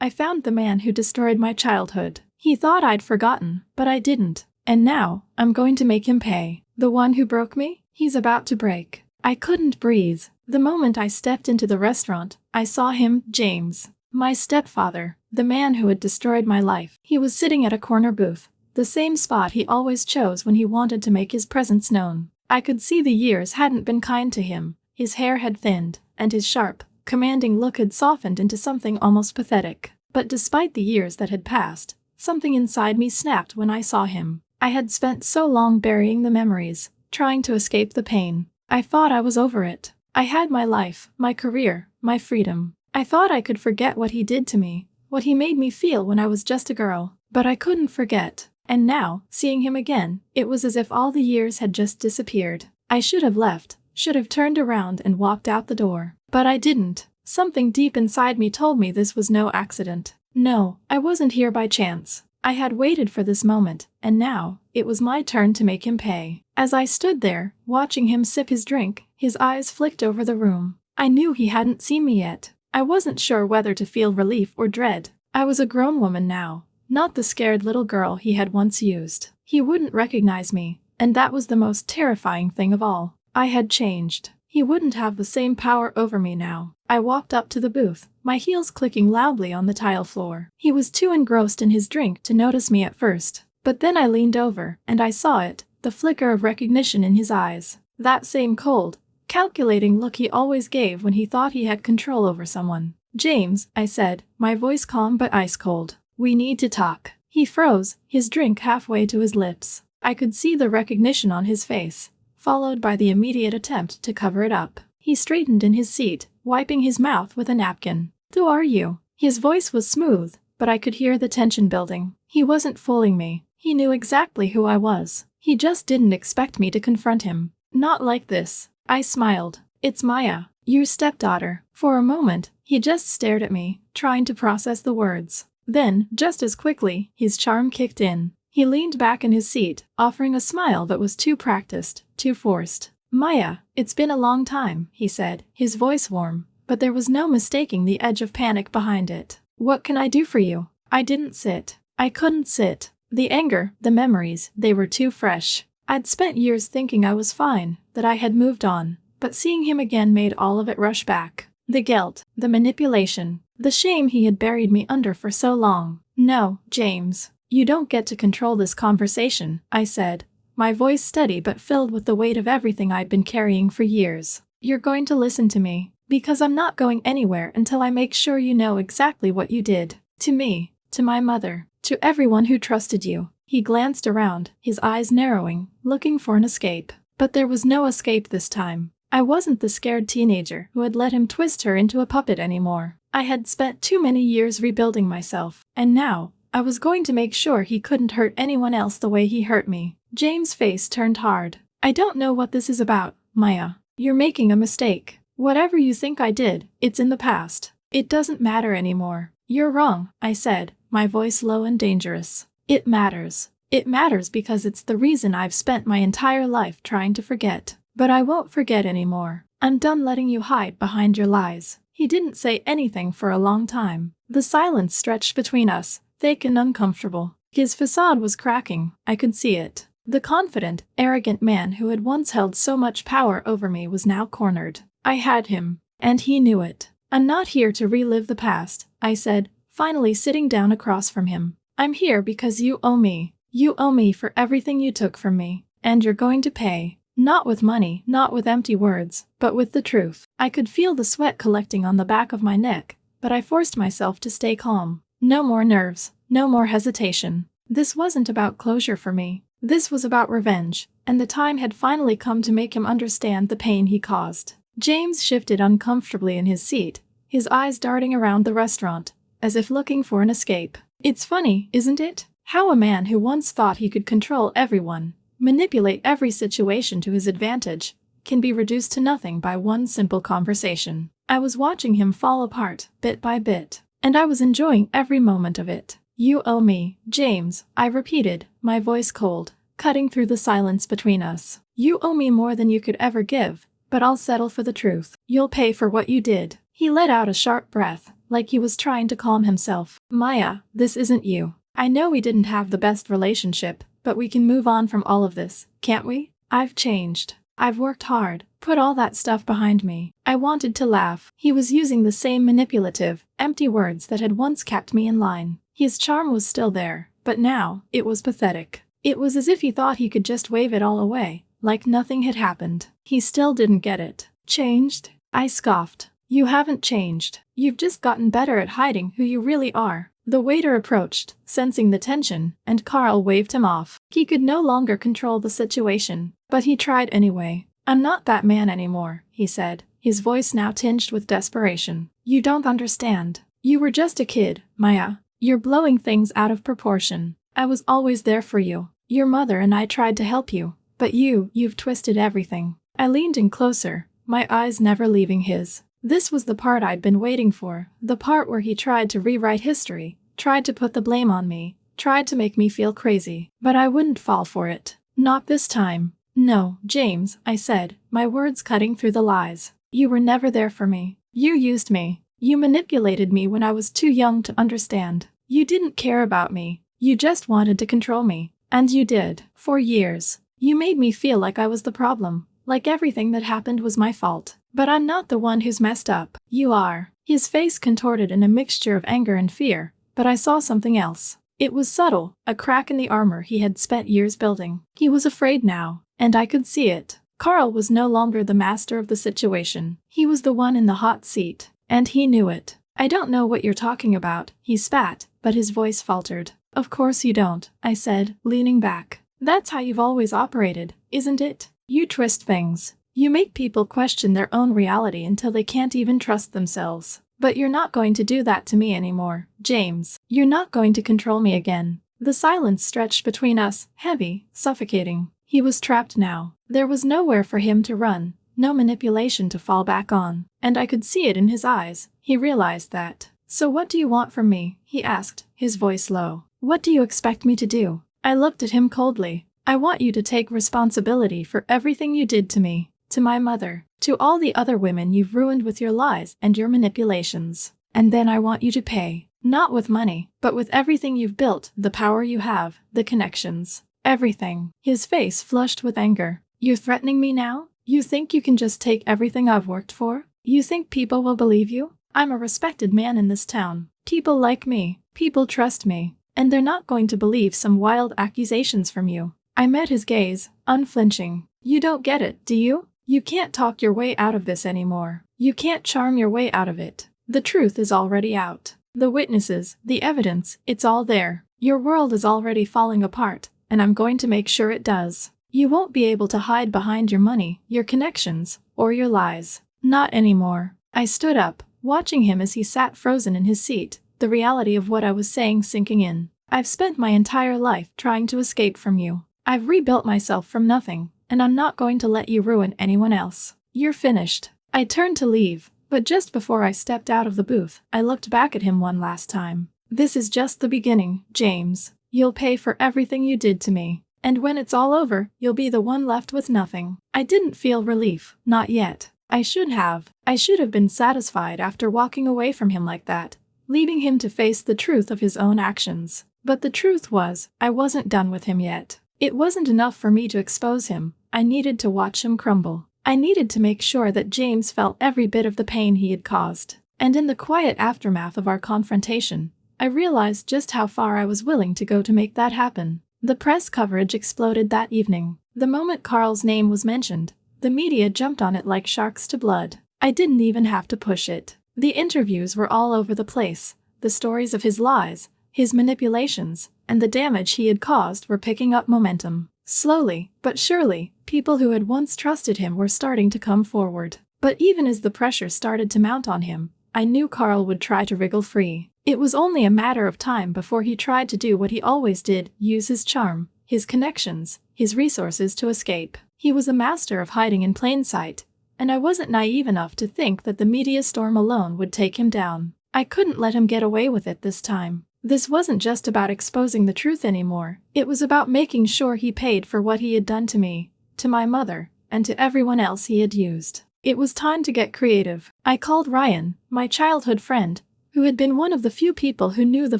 I found the man who destroyed my childhood. He thought I'd forgotten, but I didn't. And now, I'm going to make him pay. The one who broke me? He's about to break. I couldn't breathe. The moment I stepped into the restaurant, I saw him, James. My stepfather, the man who had destroyed my life. He was sitting at a corner booth, the same spot he always chose when he wanted to make his presence known. I could see the years hadn't been kind to him. His hair had thinned, and his sharp, commanding look had softened into something almost pathetic. But despite the years that had passed, something inside me snapped when I saw him. I had spent so long burying the memories, trying to escape the pain. I thought I was over it. I had my life, my career, my freedom. I thought I could forget what he did to me, what he made me feel when I was just a girl. But I couldn't forget. And now, seeing him again, it was as if all the years had just disappeared. I should have left, should have turned around and walked out the door. But I didn't. Something deep inside me told me this was no accident. No, I wasn't here by chance. I had waited for this moment, and now, it was my turn to make him pay. As I stood there, watching him sip his drink, his eyes flicked over the room. I knew he hadn't seen me yet. I wasn't sure whether to feel relief or dread. I was a grown woman now, not the scared little girl he had once used. He wouldn't recognize me, and that was the most terrifying thing of all. I had changed. He wouldn't have the same power over me now. I walked up to the booth, my heels clicking loudly on the tile floor. He was too engrossed in his drink to notice me at first. But then I leaned over, and I saw it, the flicker of recognition in his eyes. That same cold, calculating look he always gave when he thought he had control over someone. "James," I said, my voice calm but ice cold. "We need to talk." He froze, his drink halfway to his lips. I could see the recognition on his face, followed by the immediate attempt to cover it up. He straightened in his seat, wiping his mouth with a napkin. "Who are you?" His voice was smooth, but I could hear the tension building. He wasn't fooling me. He knew exactly who I was. He just didn't expect me to confront him. "Not like this." I smiled. "It's Maya, your stepdaughter." For a moment, he just stared at me, trying to process the words. Then, just as quickly, his charm kicked in. He leaned back in his seat, offering a smile that was too practiced, too forced. "Maya, it's been a long time," he said, his voice warm, but there was no mistaking the edge of panic behind it. "What can I do for you?" I didn't sit. I couldn't sit. The anger, the memories, they were too fresh. I'd spent years thinking I was fine, that I had moved on, but seeing him again made all of it rush back. The guilt, the manipulation, the shame he had buried me under for so long. "No, James. You don't get to control this conversation," I said, my voice steady but filled with the weight of everything I'd been carrying for years. "You're going to listen to me, because I'm not going anywhere until I make sure you know exactly what you did. To me, to my mother, to everyone who trusted you." He glanced around, his eyes narrowing, looking for an escape. But there was no escape this time. I wasn't the scared teenager who had let him twist her into a puppet anymore. I had spent too many years rebuilding myself, and now, I was going to make sure he couldn't hurt anyone else the way he hurt me. James' face turned hard. "I don't know what this is about, Maya. You're making a mistake. Whatever you think I did, it's in the past. It doesn't matter anymore." "You're wrong," I said, my voice low and dangerous. "It matters. It matters because it's the reason I've spent my entire life trying to forget. But I won't forget anymore. I'm done letting you hide behind your lies." He didn't say anything for a long time. The silence stretched between us, thick and uncomfortable. His facade was cracking, I could see it. The confident, arrogant man who had once held so much power over me was now cornered. I had him, and he knew it. "I'm not here to relive the past," I said, finally sitting down across from him. "I'm here because you owe me. You owe me for everything you took from me, and you're going to pay. Not with money, not with empty words, but with the truth." I could feel the sweat collecting on the back of my neck, but I forced myself to stay calm. No more nerves, no more hesitation. This wasn't about closure for me. This was about revenge, and the time had finally come to make him understand the pain he caused. James shifted uncomfortably in his seat, his eyes darting around the restaurant, as if looking for an escape. "It's funny, isn't it? How a man who once thought he could control everyone, manipulate every situation to his advantage, can be reduced to nothing by one simple conversation." I was watching him fall apart, bit by bit, and I was enjoying every moment of it. "You owe me, James," I repeated, my voice cold, cutting through the silence between us. "You owe me more than you could ever give, but I'll settle for the truth. You'll pay for what you did." He let out a sharp breath, like he was trying to calm himself. Maya, this isn't you. I know we didn't have the best relationship, but we can move on from all of this, can't we? I've changed. I've worked hard, put all that stuff behind me. I wanted to laugh. He was using the same manipulative, empty words that had once kept me in line. His charm was still there, but now, it was pathetic. It was as if he thought he could just wave it all away, like nothing had happened. He still didn't get it. Changed? I scoffed. You haven't changed. You've just gotten better at hiding who you really are. The waiter approached, sensing the tension, and Carl waved him off. He could no longer control the situation, but he tried anyway. I'm not that man anymore, he said, his voice now tinged with desperation. You don't understand. You were just a kid, Maya. You're blowing things out of proportion. I was always there for you. Your mother and I tried to help you, but you've twisted everything. I leaned in closer, my eyes never leaving his. This was the part I'd been waiting for, the part where he tried to rewrite history, tried to put the blame on me, tried to make me feel crazy, but I wouldn't fall for it. Not this time. No, James, I said, my words cutting through the lies. You were never there for me. You used me. You manipulated me when I was too young to understand. You didn't care about me. You just wanted to control me. And you did. For years. You made me feel like I was the problem, like everything that happened was my fault. But I'm not the one who's messed up. You are. His face contorted in a mixture of anger and fear, but I saw something else. It was subtle, a crack in the armor he had spent years building. He was afraid now, and I could see it. Carl was no longer the master of the situation. He was the one in the hot seat, and he knew it. I don't know what you're talking about, he spat, but his voice faltered. Of course you don't, I said, leaning back. That's how you've always operated, isn't it? You twist things. You make people question their own reality until they can't even trust themselves. But you're not going to do that to me anymore, James. You're not going to control me again. The silence stretched between us, heavy, suffocating. He was trapped now. There was nowhere for him to run, no manipulation to fall back on. And I could see it in his eyes. He realized that. So what do you want from me? He asked, his voice low. What do you expect me to do? I looked at him coldly. I want you to take responsibility for everything you did to me. To my mother, to all the other women you've ruined with your lies and your manipulations. And then I want you to pay, not with money, but with everything you've built, the power you have, the connections, everything. His face flushed with anger. You're threatening me now? You think you can just take everything I've worked for? You think people will believe you? I'm a respected man in this town. People like me, people trust me, and they're not going to believe some wild accusations from you. I met his gaze, unflinching. You don't get it, do you? You can't talk your way out of this anymore. You can't charm your way out of it. The truth is already out. The witnesses, the evidence, it's all there. Your world is already falling apart, and I'm going to make sure it does. You won't be able to hide behind your money, your connections, or your lies. Not anymore. I stood up, watching him as he sat frozen in his seat, the reality of what I was saying sinking in. I've spent my entire life trying to escape from you. I've rebuilt myself from nothing. And I'm not going to let you ruin anyone else. You're finished. I turned to leave, but just before I stepped out of the booth, I looked back at him one last time. This is just the beginning, James. You'll pay for everything you did to me. And when it's all over, you'll be the one left with nothing. I didn't feel relief, not yet. I should have. I should have been satisfied after walking away from him like that, leaving him to face the truth of his own actions. But the truth was, I wasn't done with him yet. It wasn't enough for me to expose him. I needed to watch him crumble. I needed to make sure that James felt every bit of the pain he had caused. And in the quiet aftermath of our confrontation, I realized just how far I was willing to go to make that happen. The press coverage exploded that evening. The moment Carl's name was mentioned, the media jumped on it like sharks to blood. I didn't even have to push it. The interviews were all over the place. The stories of his lies, his manipulations, and the damage he had caused were picking up momentum. Slowly, but surely, people who had once trusted him were starting to come forward. But even as the pressure started to mount on him, I knew Carl would try to wriggle free. It was only a matter of time before he tried to do what he always did, use his charm, his connections, his resources to escape. He was a master of hiding in plain sight, and I wasn't naive enough to think that the media storm alone would take him down. I couldn't let him get away with it this time. This wasn't just about exposing the truth anymore. It was about making sure he paid for what he had done to me, to my mother, and to everyone else he had used. It was time to get creative. I called Ryan, my childhood friend, who had been one of the few people who knew the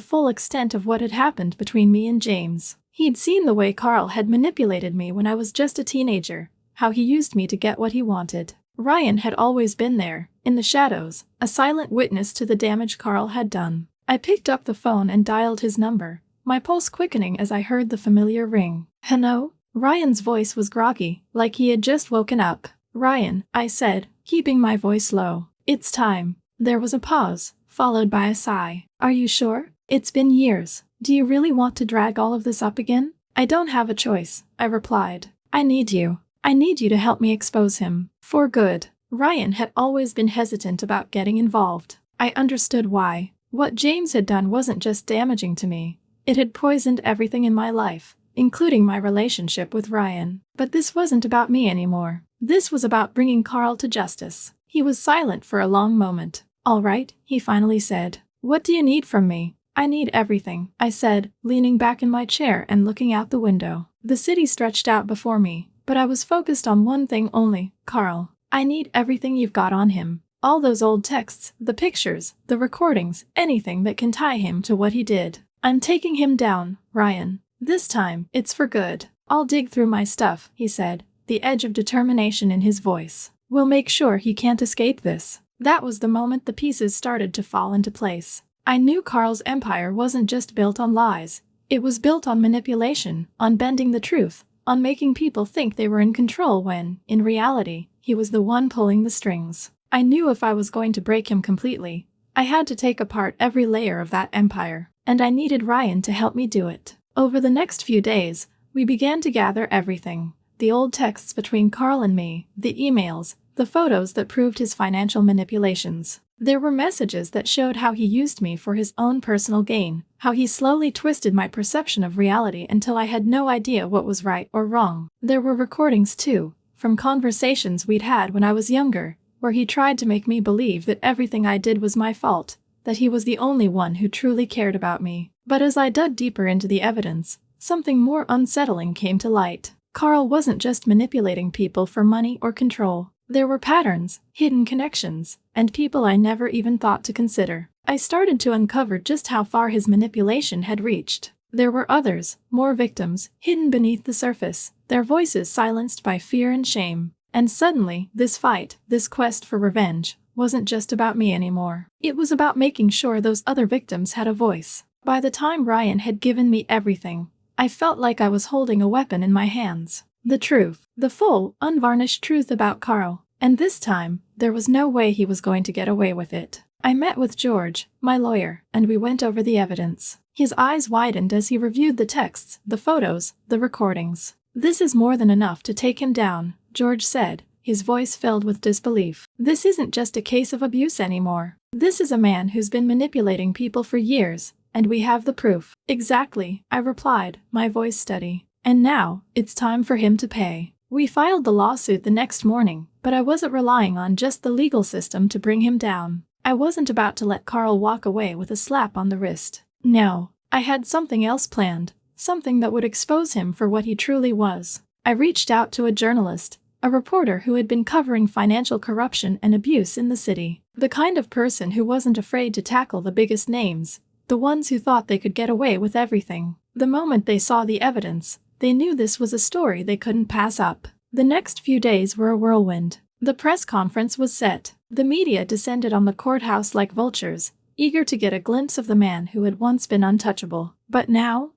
full extent of what had happened between me and James. He'd seen the way Carl had manipulated me when I was just a teenager, how he used me to get what he wanted. Ryan had always been there, in the shadows, a silent witness to the damage Carl had done. I picked up the phone and dialed his number, my pulse quickening as I heard the familiar ring. "Hello?" Ryan's voice was groggy, like he had just woken up. "Ryan," I said, keeping my voice low. "It's time." There was a pause, followed by a sigh. "Are you sure? It's been years. Do you really want to drag all of this up again?" "I don't have a choice," I replied. "I need you. I need you to help me expose him. For good." Ryan had always been hesitant about getting involved. I understood why. What James had done wasn't just damaging to me. It had poisoned everything in my life, including my relationship with Ryan. But this wasn't about me anymore. This was about bringing Carl to justice. He was silent for a long moment. "All right," he finally said. "What do you need from me?" "I need everything," I said, leaning back in my chair and looking out the window. The city stretched out before me, but I was focused on one thing only: Carl. "I need everything you've got on him. All those old texts, the pictures, the recordings, anything that can tie him to what he did. I'm taking him down, Ryan. This time, it's for good. I'll dig through my stuff," he said, the edge of determination in his voice. "We'll make sure he can't escape this." That was the moment the pieces started to fall into place. I knew Carl's empire wasn't just built on lies. It was built on manipulation, on bending the truth, on making people think they were in control when, in reality, he was the one pulling the strings. I knew if I was going to break him completely, I had to take apart every layer of that empire, and I needed Ryan to help me do it. Over the next few days, we began to gather everything. The old texts between Carl and me, the emails, the photos that proved his financial manipulations. There were messages that showed how he used me for his own personal gain, how he slowly twisted my perception of reality until I had no idea what was right or wrong. There were recordings too, from conversations we'd had when I was younger, where he tried to make me believe that everything I did was my fault, that he was the only one who truly cared about me. But as I dug deeper into the evidence, something more unsettling came to light. Carl wasn't just manipulating people for money or control. There were patterns, hidden connections, and people I never even thought to consider. I started to uncover just how far his manipulation had reached. There were others, more victims, hidden beneath the surface, their voices silenced by fear and shame. And suddenly, this fight, this quest for revenge, wasn't just about me anymore. It was about making sure those other victims had a voice. By the time Ryan had given me everything, I felt like I was holding a weapon in my hands. The truth, the full, unvarnished truth about Carl. And this time, there was no way he was going to get away with it. I met with George, my lawyer, and we went over the evidence. His eyes widened as he reviewed the texts, the photos, the recordings. "This is more than enough to take him down," George said, his voice filled with disbelief. "This isn't just a case of abuse anymore. This is a man who's been manipulating people for years, and we have the proof." "Exactly," I replied, my voice steady. "And now, it's time for him to pay." We filed the lawsuit the next morning, but I wasn't relying on just the legal system to bring him down. I wasn't about to let Carl walk away with a slap on the wrist. No, I had something else planned, something that would expose him for what he truly was. I reached out to a journalist, a reporter who had been covering financial corruption and abuse in the city, the kind of person who wasn't afraid to tackle the biggest names, the ones who thought they could get away with everything. The moment they saw the evidence, they knew this was a story they couldn't pass up. The next few days were a whirlwind. The press conference was set. The media descended on the courthouse like vultures, eager to get a glimpse of the man who had once been untouchable. But now,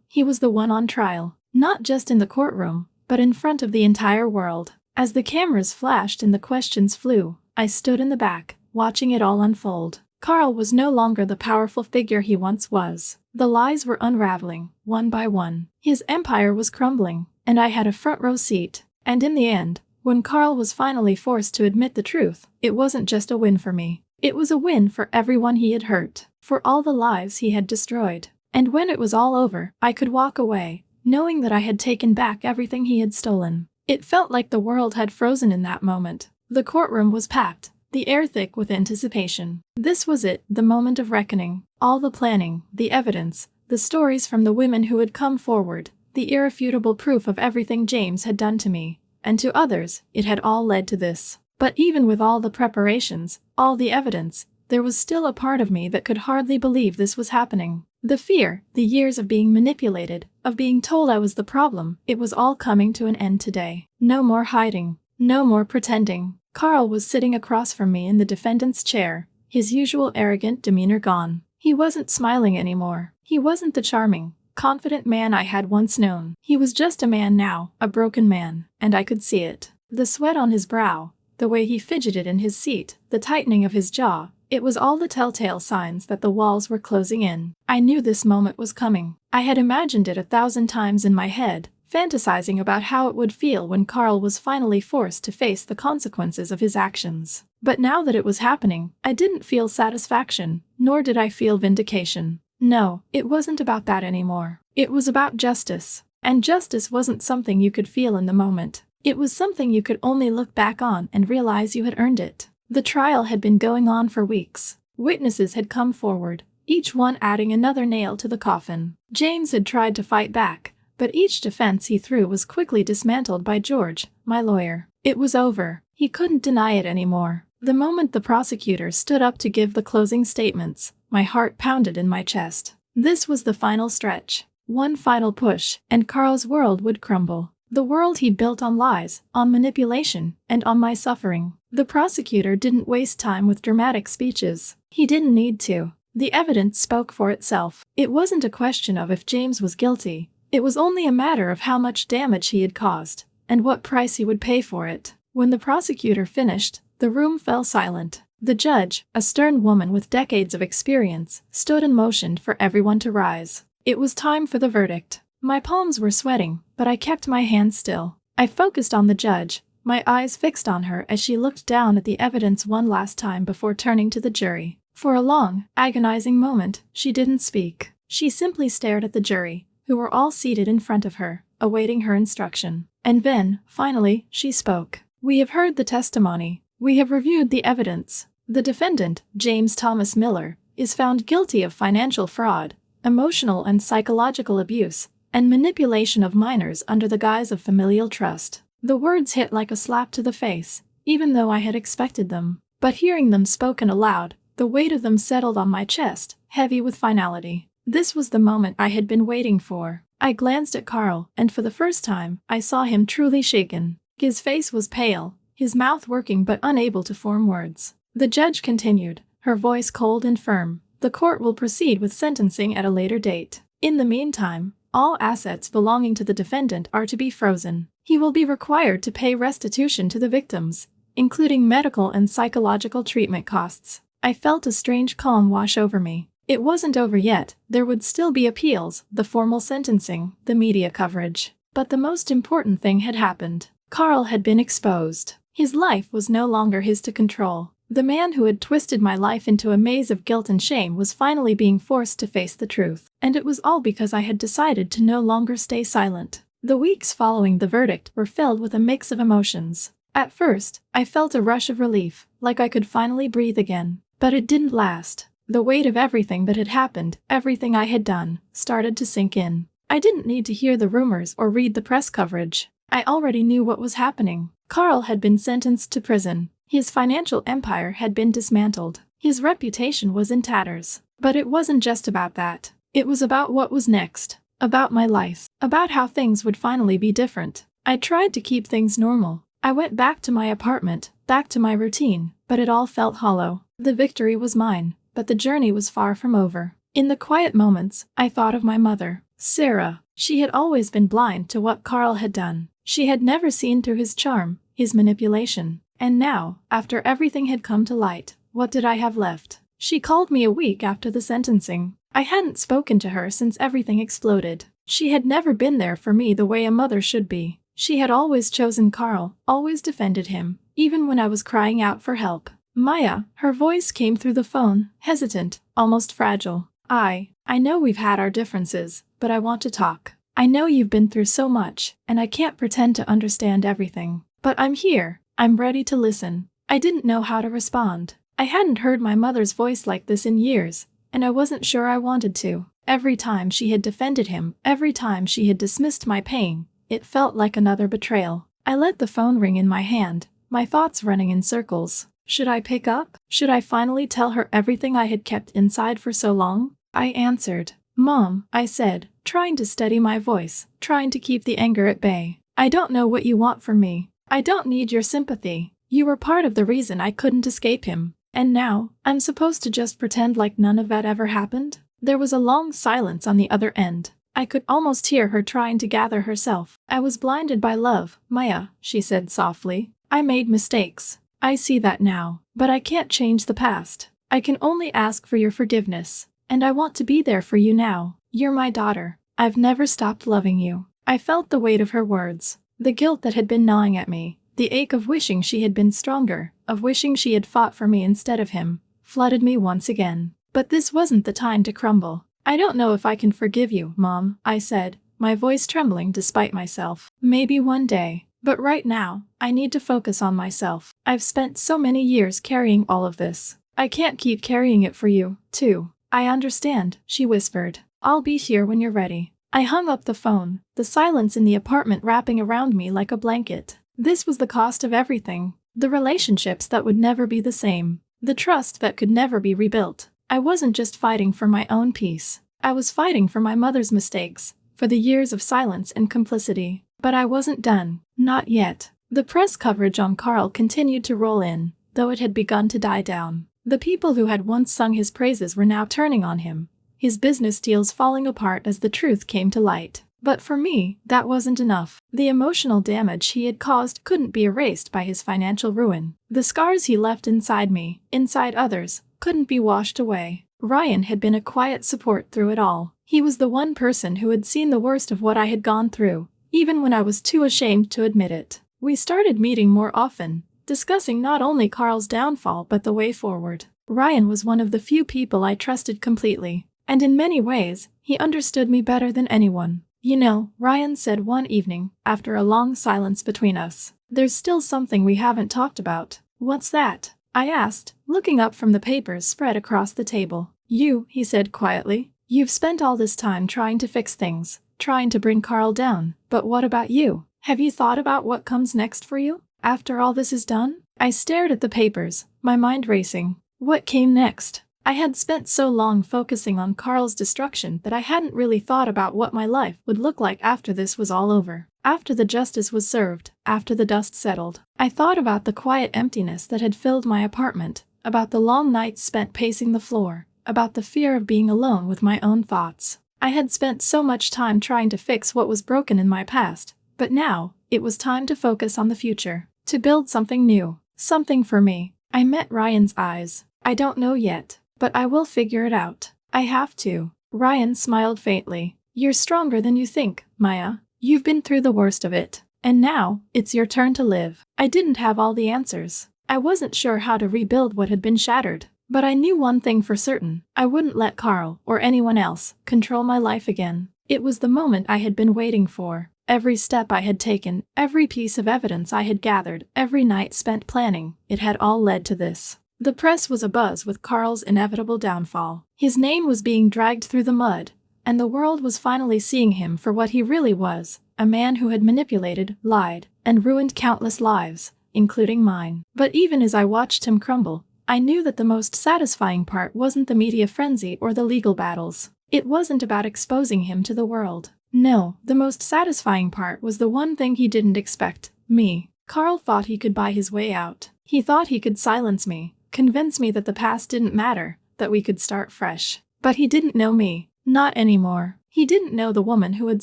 he was the one on trial, not just in the courtroom, but in front of the entire world. As the cameras flashed and the questions flew, I stood in the back, watching it all unfold. Carl was no longer the powerful figure he once was. The lies were unraveling, one by one. His empire was crumbling, and I had a front row seat. And in the end, when Carl was finally forced to admit the truth, it wasn't just a win for me. It was a win for everyone he had hurt, for all the lives he had destroyed. And when it was all over, I could walk away, knowing that I had taken back everything he had stolen. It felt like the world had frozen in that moment. The courtroom was packed, the air thick with anticipation. This was it, the moment of reckoning. All the planning, the evidence, the stories from the women who had come forward, the irrefutable proof of everything James had done to me. And to others, it had all led to this. But even with all the preparations, all the evidence, there was still a part of me that could hardly believe this was happening. The fear, the years of being manipulated, of being told I was the problem, it was all coming to an end today. No more hiding. No more pretending. Carl was sitting across from me in the defendant's chair, his usual arrogant demeanor gone. He wasn't smiling anymore. He wasn't the charming, confident man I had once known. He was just a man now, a broken man, and I could see it. The sweat on his brow, the way he fidgeted in his seat, the tightening of his jaw, it was all the telltale signs that the walls were closing in. I knew this moment was coming. I had imagined it 1,000 times in my head, fantasizing about how it would feel when Carl was finally forced to face the consequences of his actions. But now that it was happening, I didn't feel satisfaction, nor did I feel vindication. No, it wasn't about that anymore. It was about justice. And justice wasn't something you could feel in the moment. It was something you could only look back on and realize you had earned it. The trial had been going on for weeks. Witnesses had come forward, each one adding another nail to the coffin. James had tried to fight back, but each defense he threw was quickly dismantled by George, my lawyer. It was over. He couldn't deny it anymore. The moment the prosecutor stood up to give the closing statements, my heart pounded in my chest. This was the final stretch. One final push, and Carl's world would crumble. The world he built on lies, on manipulation, and on my suffering. The prosecutor didn't waste time with dramatic speeches. He didn't need to. The evidence spoke for itself. It wasn't a question of if James was guilty. It was only a matter of how much damage he had caused, and what price he would pay for it. When the prosecutor finished, the room fell silent. The judge, a stern woman with decades of experience, stood and motioned for everyone to rise. It was time for the verdict. My palms were sweating, but I kept my hands still. I focused on the judge, my eyes fixed on her as she looked down at the evidence one last time before turning to the jury. For a long, agonizing moment, she didn't speak. She simply stared at the jury, who were all seated in front of her, awaiting her instruction. And then, finally, she spoke. "We have heard the testimony. We have reviewed the evidence. The defendant, James Thomas Miller, is found guilty of financial fraud, emotional and psychological abuse, and manipulation of minors under the guise of familial trust." The words hit like a slap to the face, even though I had expected them. But hearing them spoken aloud, the weight of them settled on my chest, heavy with finality. This was the moment I had been waiting for. I glanced at Carl, and for the first time, I saw him truly shaken. His face was pale, his mouth working but unable to form words. The judge continued, her voice cold and firm. "The court will proceed with sentencing at a later date. In the meantime, all assets belonging to the defendant are to be frozen. He will be required to pay restitution to the victims, including medical and psychological treatment costs." I felt a strange calm wash over me. It wasn't over yet. There would still be appeals, the formal sentencing, the media coverage. But the most important thing had happened. Carl had been exposed. His life was no longer his to control. The man who had twisted my life into a maze of guilt and shame was finally being forced to face the truth. And it was all because I had decided to no longer stay silent. The weeks following the verdict were filled with a mix of emotions. At first, I felt a rush of relief, like I could finally breathe again. But it didn't last. The weight of everything that had happened, everything I had done, started to sink in. I didn't need to hear the rumors or read the press coverage. I already knew what was happening. Carl had been sentenced to prison. His financial empire had been dismantled. His reputation was in tatters. But it wasn't just about that. It was about what was next. About my life. About how things would finally be different. I tried to keep things normal. I went back to my apartment, back to my routine, but it all felt hollow. The victory was mine, but the journey was far from over. In the quiet moments, I thought of my mother, Sarah. She had always been blind to what Carl had done. She had never seen through his charm, his manipulation. And now, after everything had come to light, what did I have left? She called me a week after the sentencing. I hadn't spoken to her since everything exploded. She had never been there for me the way a mother should be. She had always chosen Carl, always defended him, even when I was crying out for help. "Maya," her voice came through the phone, hesitant, almost fragile. I know we've had our differences, but I want to talk. I know you've been through so much, and I can't pretend to understand everything. But I'm here. I'm ready to listen." I didn't know how to respond. I hadn't heard my mother's voice like this in years, and I wasn't sure I wanted to. Every time she had defended him, every time she had dismissed my pain, it felt like another betrayal. I let the phone ring in my hand, my thoughts running in circles. Should I pick up? Should I finally tell her everything I had kept inside for so long? I answered. Mom, I said, trying to steady my voice, trying to keep the anger at bay. I don't know what you want from me. I don't need your sympathy. You were part of the reason I couldn't escape him. And now, I'm supposed to just pretend like none of that ever happened? There was a long silence on the other end. I could almost hear her trying to gather herself. I was blinded by love, Maya, she said softly. I made mistakes. I see that now. But I can't change the past. I can only ask for your forgiveness. And I want to be there for you now. You're my daughter. I've never stopped loving you. I felt the weight of her words. The guilt that had been gnawing at me. The ache of wishing she had been stronger, of wishing she had fought for me instead of him, flooded me once again. But this wasn't the time to crumble. I don't know if I can forgive you, Mom, I said, my voice trembling despite myself. Maybe one day. But right now, I need to focus on myself. I've spent so many years carrying all of this. I can't keep carrying it for you, too. I understand, she whispered. I'll be here when you're ready. I hung up the phone, the silence in the apartment wrapping around me like a blanket. This was the cost of everything. The relationships that would never be the same. The trust that could never be rebuilt. I wasn't just fighting for my own peace. I was fighting for my mother's mistakes, for the years of silence and complicity. But I wasn't done. Not yet. The press coverage on Carl continued to roll in, though it had begun to die down. The people who had once sung his praises were now turning on him. His business deals falling apart as the truth came to light. But for me, that wasn't enough. The emotional damage he had caused couldn't be erased by his financial ruin. The scars he left inside me, inside others, couldn't be washed away. Ryan had been a quiet support through it all. He was the one person who had seen the worst of what I had gone through, even when I was too ashamed to admit it. We started meeting more often, discussing not only Carl's downfall but the way forward. Ryan was one of the few people I trusted completely, and in many ways, he understood me better than anyone. You know, Ryan said one evening, after a long silence between us, there's still something we haven't talked about. What's that? I asked, looking up from the papers spread across the table. You, he said quietly. You've spent all this time trying to fix things, trying to bring Carl down, but what about you? Have you thought about what comes next for you? After all this is done? I stared at the papers, my mind racing. What came next? I had spent so long focusing on Carl's destruction that I hadn't really thought about what my life would look like after this was all over. After the justice was served, after the dust settled. I thought about the quiet emptiness that had filled my apartment, about the long nights spent pacing the floor, about the fear of being alone with my own thoughts. I had spent so much time trying to fix what was broken in my past, but now, it was time to focus on the future, to build something new, something for me. I met Ryan's eyes. I don't know yet. But I will figure it out. I have to. Ryan smiled faintly. You're stronger than you think, Maya. You've been through the worst of it. And now, it's your turn to live. I didn't have all the answers. I wasn't sure how to rebuild what had been shattered. But I knew one thing for certain. I wouldn't let Carl, or anyone else, control my life again. It was the moment I had been waiting for. Every step I had taken, every piece of evidence I had gathered, every night spent planning, it had all led to this. The press was abuzz with Carl's inevitable downfall. His name was being dragged through the mud, and the world was finally seeing him for what he really was, a man who had manipulated, lied, and ruined countless lives, including mine. But even as I watched him crumble, I knew that the most satisfying part wasn't the media frenzy or the legal battles. It wasn't about exposing him to the world. No, the most satisfying part was the one thing he didn't expect, me. Carl thought he could buy his way out. He thought he could silence me. Convince me that the past didn't matter, that we could start fresh. But he didn't know me. Not anymore. He didn't know the woman who had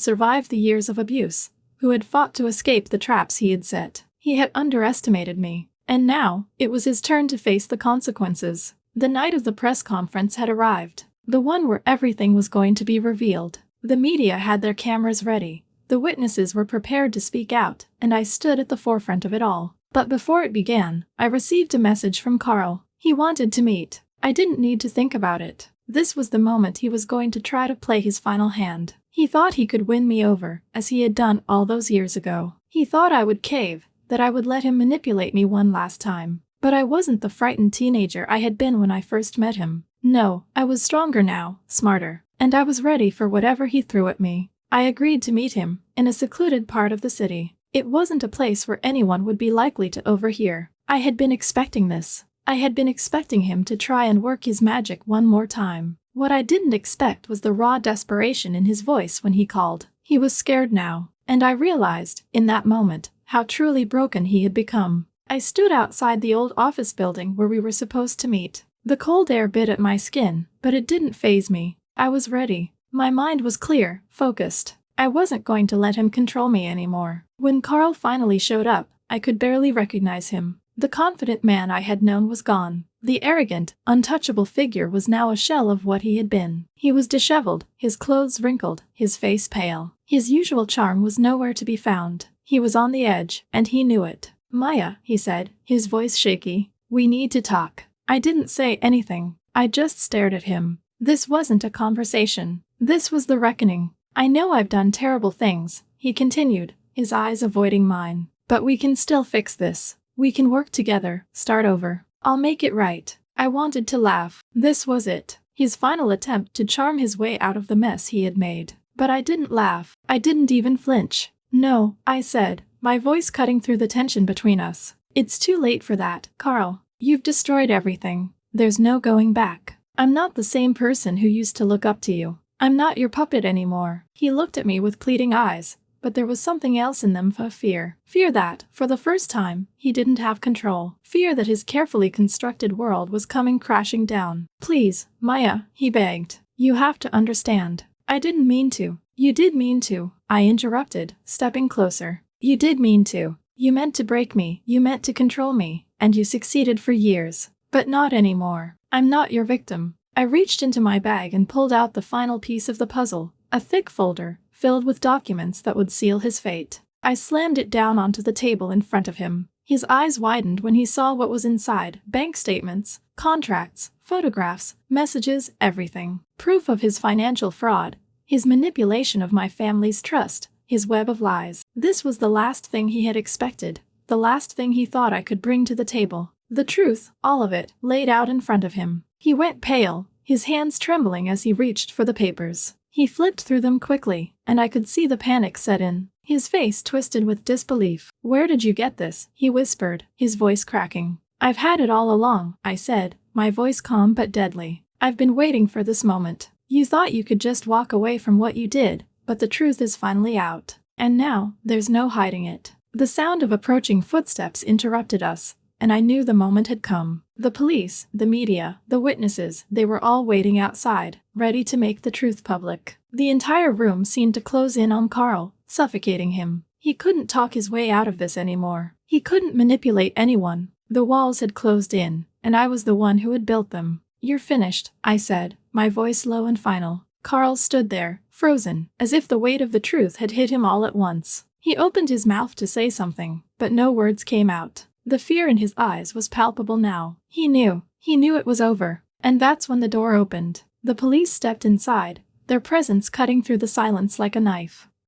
survived the years of abuse, who had fought to escape the traps he had set. He had underestimated me. And now, it was his turn to face the consequences. The night of the press conference had arrived. The one where everything was going to be revealed. The media had their cameras ready. The witnesses were prepared to speak out, and I stood at the forefront of it all. But before it began, I received a message from Carl. He wanted to meet. I didn't need to think about it. This was the moment he was going to try to play his final hand. He thought he could win me over, as he had done all those years ago. He thought I would cave, that I would let him manipulate me one last time. But I wasn't the frightened teenager I had been when I first met him. No, I was stronger now, smarter, and I was ready for whatever he threw at me. I agreed to meet him, in a secluded part of the city. It wasn't a place where anyone would be likely to overhear. I had been expecting this. I had been expecting him to try and work his magic one more time. What I didn't expect was the raw desperation in his voice when he called. He was scared now, and I realized, in that moment, how truly broken he had become. I stood outside the old office building where we were supposed to meet. The cold air bit at my skin, but it didn't faze me. I was ready. My mind was clear, focused. I wasn't going to let him control me anymore. When Carl finally showed up, I could barely recognize him. The confident man I had known was gone. The arrogant, untouchable figure was now a shell of what he had been. He was disheveled, his clothes wrinkled, his face pale. His usual charm was nowhere to be found. He was on the edge, and he knew it. "Maya," he said, his voice shaky, "we need to talk." I didn't say anything. I just stared at him. This wasn't a conversation. This was the reckoning. "I know I've done terrible things," he continued, his eyes avoiding mine. "But we can still fix this. We can work together, start over. I'll make it right." I wanted to laugh. This was it. His final attempt to charm his way out of the mess he had made. But I didn't laugh. I didn't even flinch. "No," I said, my voice cutting through the tension between us. "It's too late for that, Carl. You've destroyed everything. There's no going back. I'm not the same person who used to look up to you. I'm not your puppet anymore." He looked at me with pleading eyes, but there was something else in them, fear. Fear that, for the first time, he didn't have control. Fear that his carefully constructed world was coming crashing down. "Please, Maya," he begged. "You have to understand. I didn't mean to." "You did mean to," I interrupted, stepping closer. "You did mean to. You meant to break me, you meant to control me, and you succeeded for years. But not anymore. I'm not your victim." I reached into my bag and pulled out the final piece of the puzzle, a thick folder, filled with documents that would seal his fate. I slammed it down onto the table in front of him. His eyes widened when he saw what was inside: bank statements, contracts, photographs, messages, everything. Proof of his financial fraud, his manipulation of my family's trust, his web of lies. This was the last thing he had expected, the last thing he thought I could bring to the table. The truth, all of it, laid out in front of him. He went pale, his hands trembling as he reached for the papers. He flipped through them quickly, and I could see the panic set in. His face twisted with disbelief. "Where did you get this?" he whispered, his voice cracking. "I've had it all along," I said, my voice calm but deadly. "I've been waiting for this moment. You thought you could just walk away from what you did, but the truth is finally out. And now, there's no hiding it." The sound of approaching footsteps interrupted us, and I knew the moment had come. The police, the media, the witnesses, they were all waiting outside, ready to make the truth public. The entire room seemed to close in on Carl, suffocating him. He couldn't talk his way out of this anymore. He couldn't manipulate anyone. The walls had closed in, and I was the one who had built them. "You're finished," I said, my voice low and final. Carl stood there, frozen, as if the weight of the truth had hit him all at once. He opened his mouth to say something, but no words came out. The fear in his eyes was palpable now. He knew it was over. And that's when the door opened. The police stepped inside, their presence cutting through the silence like a knife.